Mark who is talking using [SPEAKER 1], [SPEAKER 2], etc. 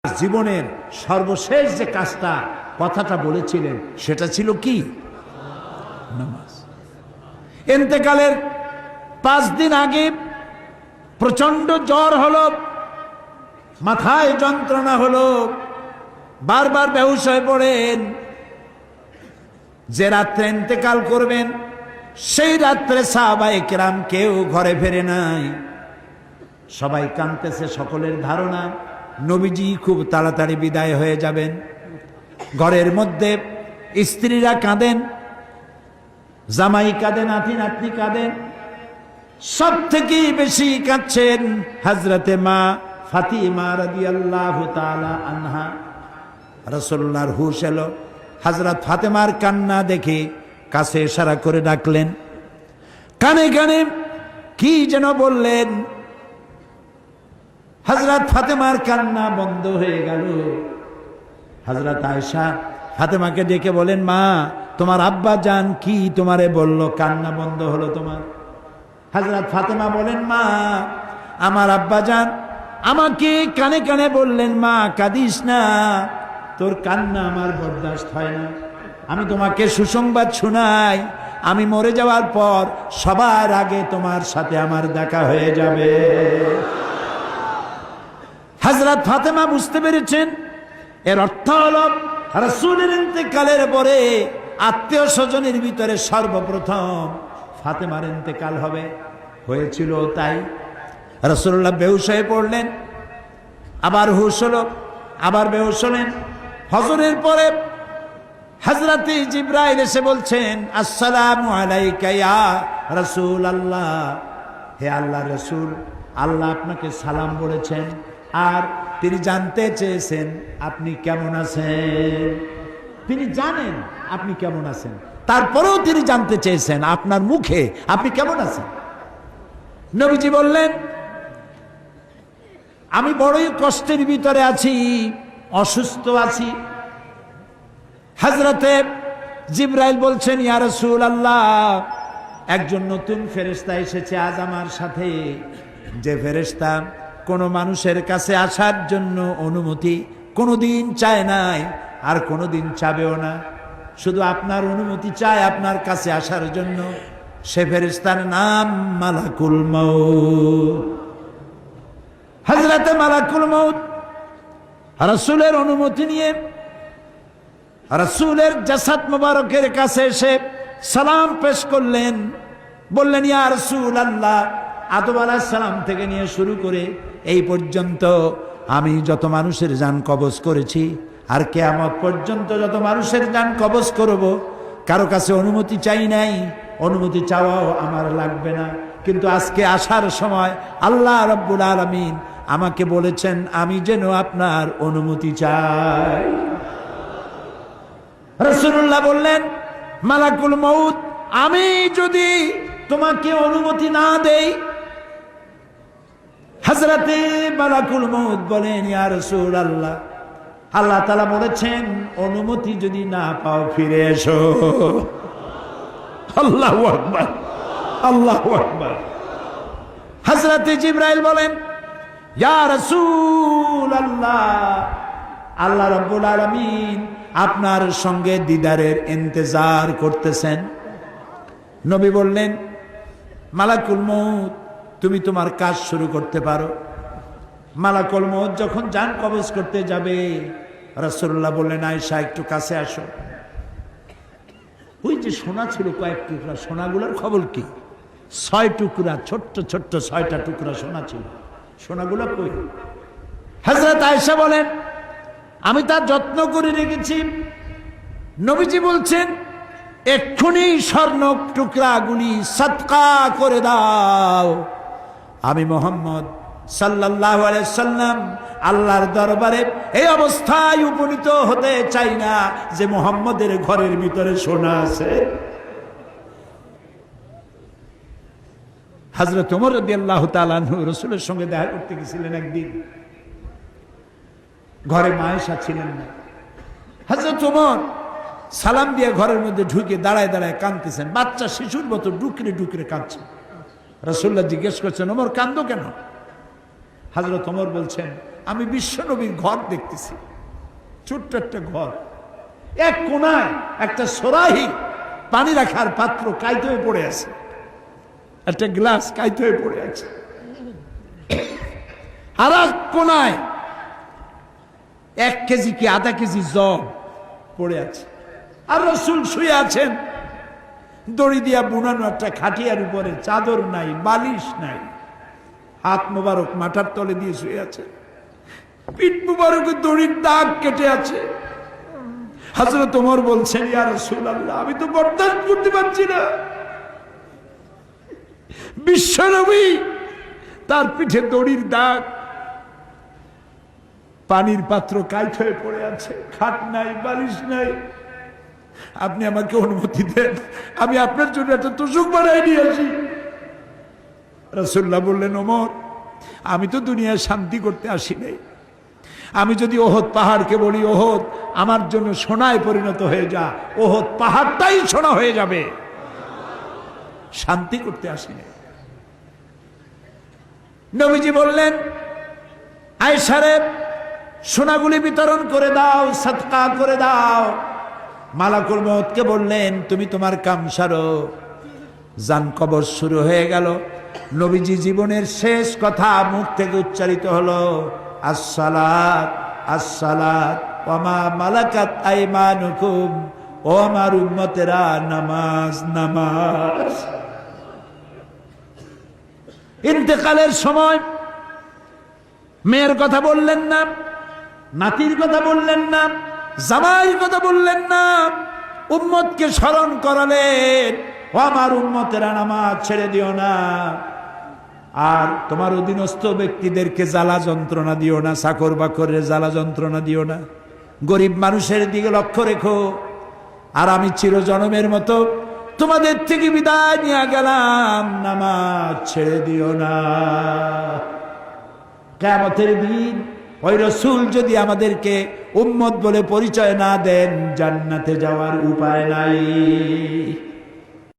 [SPEAKER 1] জীবনের সর্বশেষ যে কাজটা কথাটা বলেছিলেন সেটা ছিল কি? নামাজ। ইন্তেকালের 5 দিন আগে প্রচন্ড জ্বর হলো, মাথায় যন্ত্রণা হলো, বারবার বেহুশ হয়ে পড়েন। যে রাত্রে ইন্তেকাল করবেন সেই রাত্রে সাহাবায়ে কেরাম কেউ ঘরে ফেরে নাই, সবাই কাঁদতেছে। সকলের ধারণা নবীজি খুব তাড়াতাড়ি বিদায় হয়ে যাবেন। ঘরের মধ্যে স্ত্রীরা কাঁদেন, জামাই কাঁদেন, নাতি নাতনি কাঁদেন। সব থেকে বেশি কাঁদছেন হযরতে মা ফাতিমা রাদিয়াল্লাহু তাআলা আনহা। রাসূলুল্লাহর হুশ এলো, হযরত ফাতেমার কান্না দেখে কাছে ইশারা করে ডাকলেন, কানে কানে কি যেন বললেন। হযরত ফাতেমার কান্না বন্ধ হয়ে গেল। হযরত আয়েশা ফাতেমাকে ডেকে বলেন, মা তোমার আব্বা জান কি তোমারে বলল, কান্না বন্ধ হলো তোমার? হযরত ফাতেমা বলেন, মা আমার আব্বা জান আমাকে কানে কানে বললেন, মা কাঁদিস না, তোর কান্না আমার বরদাস্ত হয় না। আমি তোমাকে সুসংবাদ শোনাই, আমি মরে যাওয়ার পর সবার আগে তোমার সাথে আমার দেখা হয়ে যাবে। হযরত ফাতেমা বুঝতে পেরেছেন এর অর্থ হলো রাসূলের ইন্তেকালের পরে আত্মীয় স্বজনের ভিতরে সর্বপ্রথম ফাতেমার ইন্তেকাল হবে। হয়েছিল তাই। রাসূলুল্লাহ বেহুশ হয়ে পড়লেন, আবার হুশ হলো, আবার বেহুশ হলেন। ফজরের পরে হযরতে জিবরাইল এসে বলছেন, আসসালামু আলাইকা ইয়া রাসূলুল্লাহ, হে আল্লাহর রাসূল, আল্লাহ আপনাকে সালাম বলেছেন আর তিনি জানতে চেয়েছেন আপনি কেমন আছেন। তিনি জানেন আপনি কেমন আছেন, তারপরেও তিনি জানতে চেয়েছেন আপনার মুখে আপনি কেমন আছেন। নবীজি বললেন, আমি বড়ই কষ্টের ভিতরে আছি, অসুস্থ আছি। হযরতে জিবরাইল বলছেন, ইয়া রাসূলুল্লাহ, একজন নতুন ফেরেশতা এসেছে আজ আমার সাথে, যে ফেরেশতা কোনো মানুষের কাছে আসার জন্য অনুমতি কোনোদিন চায় নাই আর কোনোদিন চাবেও না, শুধু আপনার অনুমতি চায় আপনার কাছে আসার জন্য। সে ফেরেশতার নাম মালাকুল মউত। হযরতে মালাকুল মউত রাসূলের অনুমতি নিয়ে রাসূলের জাসাদ মুবারকের কাছে এসে সালাম পেশ করলেন। বললেন, ইয়া রাসূলুল্লাহ, আদম আলাইহিস সালাম থেকে নিয়ে শুরু করে এই পর্যন্ত আমি যত মানুষের জান কবজ করেছি আর কিয়ামত পর্যন্ত যত মানুষের জান কবজ করব, কারো কাছে অনুমতি চাই নাই, অনুমতি চাওয়াও আমার লাগবে না। কিন্তু আজকে আসার সময় আল্লাহ রাব্বুল আলামিন আমাকে বলেছেন আমি যেন আপনার অনুমতি চাই। রাসূলুল্লাহ বললেন, মালাকুল মউত, আমি যদি তোমাকে অনুমতি না দেই? হযরতে মালাকুল মউত বলেন, ইয়া রাসূলুল্লাহ, আল্লাহ তাআলা বলেছেন অনুমতি যদি না পাও ফিরে এসো। আল্লাহু আকবার, আল্লাহু আকবার। হযরতে জিবরাইল বলেন, ইয়া রাসূলুল্লাহ, আল্লাহ রাব্বুল আলামিন আপনার সঙ্গে দিদারের ইন্তজার করতেছেন। নবী বললেন, মালাকুল মউত, তুমি তোমার কাজ শুরু করতে পারো। মালাকুল মউত যখন জান কবজ করতে যাবে, রাসূলুল্লাহ বললেন, আয়েশা একটু কাছে আসো। ওই যে সোনা ছিল কয়েক টুকরা, সোনাগুলোর খবর কি? 6 টুকরা, ছোট্ট ছোট্ট 6টা টুকরা সোনা ছিল, সোনাগুলো কই? হযরত আয়েশা বলেন, আমি তার যত্ন করে রেখেছি। নবীজি বলছেন, এক্ষুনি স্বর্ণ টুকরাগুলি সদকা করে দাও। আমি মুহাম্মদ সাল্লাল্লাহু আলাইহি সাল্লাম আল্লাহর দরবারে এই অবস্থায় উপনীত হতে চাই না যে মুহাম্মদের ঘরের ভিতরে সোনা আছে। হযরত ওমর রাদিয়াল্লাহু তাআলা আনহু রাসূলের সঙ্গে দেখা করতে গেছিলেন একদিন। ঘরে মা আয়েশা ছিলেন না। হযরত ওমর সালাম দিয়ে ঘরের মধ্যে ঢুকে দাঁড়ায় দাঁড়ায় কাঁদতেছেন, বাচ্চা শিশুর মতো ডুকরে ডুকরে কাঁদছে। রাসূলুল্লাহ জিজ্ঞেস করছেন, ওমর কাঁদো কেন? হযরত ওমর বলছেন, আমি বিশ্বনবীর ঘর দেখতেছি, ছোট্ট একটা ঘর, এক কোনায় একটা সরাহি পানি রাখার পাত্র কাইতে হয়ে পড়ে আছে, একটা গ্লাস কাইতে হয়ে পড়ে আছে, আর এক কোনায় 1 কেজি কি আধা কেজি জব পড়ে আছে, আর রাসূল শুয়ে আছেন দড়ি দিয়া বুনানো একটা খাটিয়ার উপরে, চাদর নাই, বালিশ নাই, হাত মোবারক মাথার তলে দিয়ে শুয়ে আছে, পিঠ মোবারকে দড়ির দাগ কেটে আছে। হযরত ওমর বলছেন, ইয়া রাসূলুল্লাহ, আমি তো বরদাস্ত করতে পারছি না, বিশ্বনবী তার পিঠে দড়ির দাগ, পানির পাত্র কাইট হয়ে পড়ে আছে, খাট নাই, বালিশ নাই, আপনি আমাকে অনুমতি দেন, আমি আপনার জন্য একটা তোষক বানাই নিয়ে আসি। রাসূলুল্লাহ বললেন, ওমর, আমি তো দুনিয়ায় শান্তি করতে আসি নাই, আমি যদি ওহদ পাহাড়কে বলি, ওহদ আমার জন্য সোনায় পরিণত হয়ে যা, ওহদ পাহাড়টাই সোনা হয়ে যাবে, শান্তি করতে আসি নাই। নবীজি বললেন, আয়েশারে সোনাগুলি বিতরণ করে দাও, সাদকা করে দাও। মালাকুল মউতকে বললেন, তুমি তোমার কাম সারো। জান কবর শুরু হয়ে গেল। নবীজি জীবনের শেষ কথা মুখ থেকে উচ্চারিত হলো, আসসালাত আসসালাত ওয়া মা মালাকাত আইমানুকুম, ও আমার উম্মতেরা, নামাজ নামাজ। ইন্তেকালের সময় মেয়ের কথা বললেন না, নাতির কথা বললেন না, জামাইয়ের কথা বললেন না, উম্মতকে স্মরণ করালেন, ও আমার উম্মতেরা, নামাজ ছেড়ে দিও না, আর তোমার অধীনস্থ ব্যক্তিদেরকে জ্বালা যন্ত্রণা দিও না, চাকর বাকরের জ্বালা যন্ত্রণা দিও না, গরিব মানুষের দিকে লক্ষ্য রেখো, আর আমি চিরজনমের মতো তোমাদের থেকে বিদায় নিয়ে গেলাম, নামাজ ছেড়ে দিও না। কিয়ামতের দিন ওই রাসূল যদি আমাদেরকে উম্মত বলে পরিচয় না দেন, জান্নাতে যাওয়ার উপায় নাই।